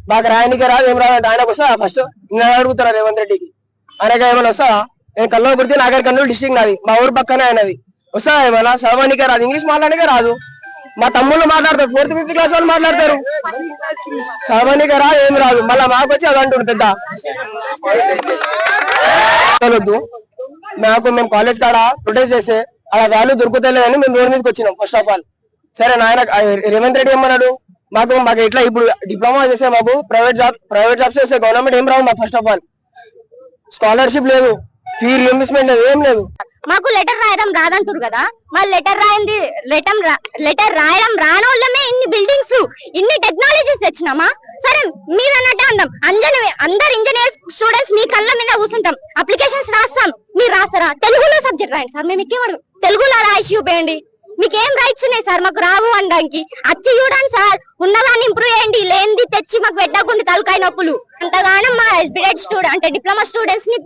మాకు రాయనికి రాదు ఏం రాదు ఆయనకు వస్తా ఫస్ట్ నేను అడుగుతున్నా రేవంత్ రెడ్డికి ఆయనకి ఏమైనా వస్తా నేను కల్లో గుర్తి నాగర్ కర్నూలు డిస్ట్రిక్ట్ నాది మా ఊరు పక్కనే ఆయనది వస్తా ఏమైనా చదవనికే రాదు ఇంగ్లీష్ మాట్లాడనికే రాదు మా తమ్ముళ్ళు మాట్లాడతారు 4th 5th క్లాస్ వాళ్ళు మాట్లాడతారు చదవనికే రాదు ఏం రాదు మళ్ళీ మాకు వచ్చి అది అంటుండు పెద్ద వద్దు మేము కాలేజ్ కాడ ప్రొటెస్ట్ చేస్తే అలా వాల్యూ దొరుకుతలేదని మేము రోడ్ మీదకి వచ్చినాం ఫస్ట్ ఆఫ్ ఆల్ సరే నాయన రేవంత్ రెడ్డి ఏమన్నాడు మాకు ఇట్లా ఇప్పుడు డిప్లొమా చేసే మాకు ప్రైవేట్ జాబ్స్ చేసే గవర్నమెంట్ ఏం రావు మాకు ఫస్ట్ ఆఫ్ ఆల్ స్కాలర్షిప్ లేదు ఫీ రియంబర్స్మెంట్ లేదు ఏం లేదు మాకు లెటర్ రాయడం రాదంటారు కదా మరి లెటర్ రాయడం రానోళ్ళమే ఇన్ని బిల్డింగ్స్ ఇన్ని టెక్నాలజీస్ తెచ్చినామా సరే మీరు అన్నట్టే అందాం అందరు ఇంజనీర్స్ స్టూడెంట్స్ మీ కళ్ళ మీద కూర్చుంటాం అప్లికేషన్స్ రాస్తాం మీరు రాస్తారా తెలుగులో సబ్జెక్ట్ రాయండి సార్ మేము ఇంకేమడు తెలుగులో రాసి చూపేయండి మీకేం రైట్స్ ఉన్నాయి సార్ మాకు రావు అనడానికి వచ్చి చూడండి సార్ ఉన్నదాన్ని ఇంప్రూవ్ చేయండి లేనిది తెచ్చి మాకు పెట్టకుండా తలకాయ నొప్పులు అంతగానం మా ఎస్బిడెడ్ స్టూడెంట్ అంటే డిప్లొమా స్టూడెంట్స్ ని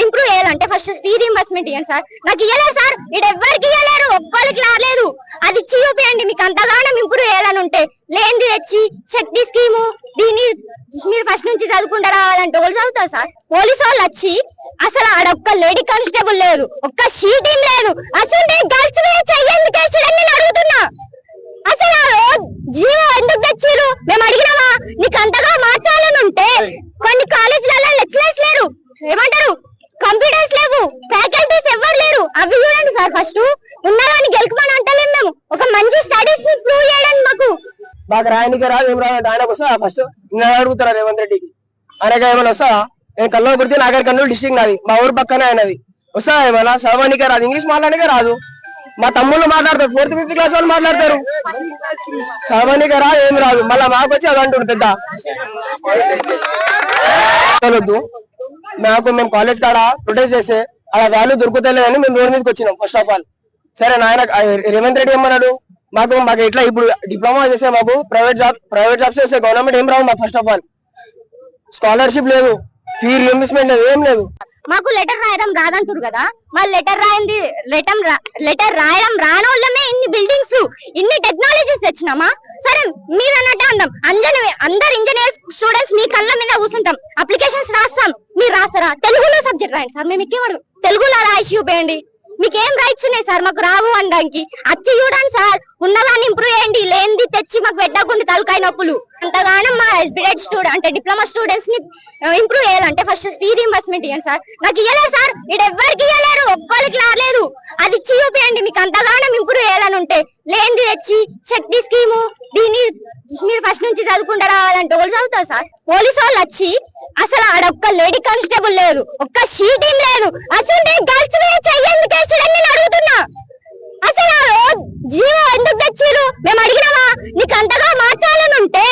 ఇంప్రూవ్ చేయాలంటే ఫస్ట్ ఫీ రీయింబర్స్మెంట్ ఇవ్వండి సార్ నాకు ఇవ్వలేదు సార్ ఇక్కడ ఎవ్వరికి ఇవ్వలేరు ఒక్కరికి రాలేదు అది ఇచ్చి చూపియండి మీకు అంతగానం ఇంప్రూవ్ చేయాలని ఉంటే లేనిది తెచ్చి శక్తి స్కీము దీన్ని మీరు ఫస్ట్ నుంచి చదువుకుంటా రావాలంటే వాళ్ళు చదువుతారు సార్ పోలీసు వాళ్ళు వచ్చి అసలు ఆడ ఒక్క లేడీ కానిస్టేబుల్ లేదు ఒక్క షీట్ ఏం లేదు అసలు గర్ల్స్ నేను అడుగుతున్నా అసలు జీవో ఎందుకు తెచ్చిరు మేము అడిగినామా నీకు అంతగా మార్చాలని ఉంటే కొన్ని కాలేజీలలో లెక్చరర్స్ లేరు ఏమంటారు కంప్యూటర్స్ లేవు ఫ్యాకల్టీస్ ఎవరు లేరు అవి చూడండి సార్ ఫస్ట్ ఉన్నదాన్ని గెలుకుమని అంటలేము మేము ఒక మంచి స్టడీస్ ని ప్రూవ్ చేయడానికి మాకు రాయనికి రాదు ఏం రాదు ఆయనకు వస్తా ఫస్ట్ నేను అడుగుతున్నా రేవంత్ రెడ్డికి ఆయనకి ఏమైనా వస్తా నేను కల్లో గుర్తి నాగర్ కర్నూలు డిస్ట్రిక్ట్ నాది మా ఊరు పక్కనే ఆయనది వస్తా ఏమైనా చదవనికే రాదు ఇంగ్లీష్ మాట్లాడనికే రాదు మా తమ్ముళ్ళు మాట్లాడతారు 4th 5th క్లాస్ వాళ్ళు మాట్లాడతారు చదవనికే రాదు ఏం రాదు మళ్ళీ మాకు వచ్చి అది అంటుండు పెద్ద వద్దు మేము కాలేజ్ కాడ ప్రొటెస్ట్ చేస్తే అలా వాల్యూ దొరుకుతలేదని మేము రోడ్ మీదకి వచ్చినాం ఫస్ట్ ఆఫ్ ఆల్ సరే నాయన రేవంత్ రెడ్డి ఏమన్నాడు మాకు ఇట్లా ఇప్పుడు డిప్లొమా చేసే మాకు ప్రైవేట్ జాబ్స్ చేసే గవర్నమెంట్ ఏం రావు మాకు ఫస్ట్ ఆఫ్ ఆల్ స్కాలర్షిప్ లేదు ఫీ రియంబర్స్మెంట్ లేదు ఏం లేదు మాకు లెటర్ రాయడం రాదంటారు కదా మరి లెటర్ రాయడం రానోళ్ళమే ఇన్ని బిల్డింగ్స్ ఇన్ని టెక్నాలజీస్ తెచ్చినామా సరే మీరు అన్నట్టే అందాం అందరు ఇంజనీర్స్ స్టూడెంట్స్ మీ కళ్ళ మీద కూర్చుంటాం అప్లికేషన్స్ రాస్తాం మీరు రాస్తారా తెలుగులో సబ్జెక్ట్ రాయండి సార్ మేము ఇంకేమడు తెలుగులో రాసి చూపేయండి మీకేం రైట్స్ ఉన్నాయి సార్ మాకు రావు అనడానికి వచ్చి చూడండి సార్ ఉన్నదాన్ని ఇంప్రూవ్ చేయండి లేనిది తెచ్చి మాకు పెట్టకుండా తలకాయ నొప్పులు అంతగానం మా ఎస్బిడెడ్ స్టూడెంట్ అంటే డిప్లొమా స్టూడెంట్స్ ని ఇంప్రూవ్ చేయాలంటే ఫస్ట్ ఫీ రీయింబర్స్మెంట్ ఇవ్వండి సార్ నాకు ఇవ్వలేదు సార్ ఇక్కడ ఎవ్వరికి ఇవ్వలేరు ఒక్కరికి రాలేదు అది ఇచ్చి చూపియండి మీకు అంతగానం ఇంప్రూవ్ చేయాలని ఉంటే లేనిది తెచ్చి శక్తి స్కీము దీన్ని మీరు ఫస్ట్ నుంచి చదువుకుంటా రావాలంటే వాళ్ళు చదువుతారు సార్ పోలీసు వాళ్ళు వచ్చి అసలు ఆడ ఒక్క లేడీ కానిస్టేబుల్ లేదు ఒక్క షీట్ ఏం లేదు అసలు గర్ల్స్ నేను అడుగుతున్నా అసలు జీవో ఎందుకు తెచ్చిరు మేము అడిగినామా నీకు అంతగా మార్చాలని ఉంటే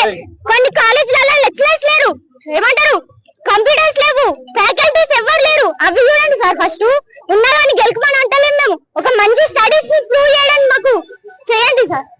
కొన్ని కాలేజీలలో లెక్చరర్స్ లేరు ఏమంటారు కంప్యూటర్స్ లేవు ఫ్యాకల్టీస్ ఎవరు లేరు అవి చూడండి సార్ ఫస్ట్ ఉన్నదాన్ని గెలుకుమని అంటలేము మేము ఒక మంచి స్టడీస్ ని ప్రూవ్ చేయడానికి మాకు చేయండి సార్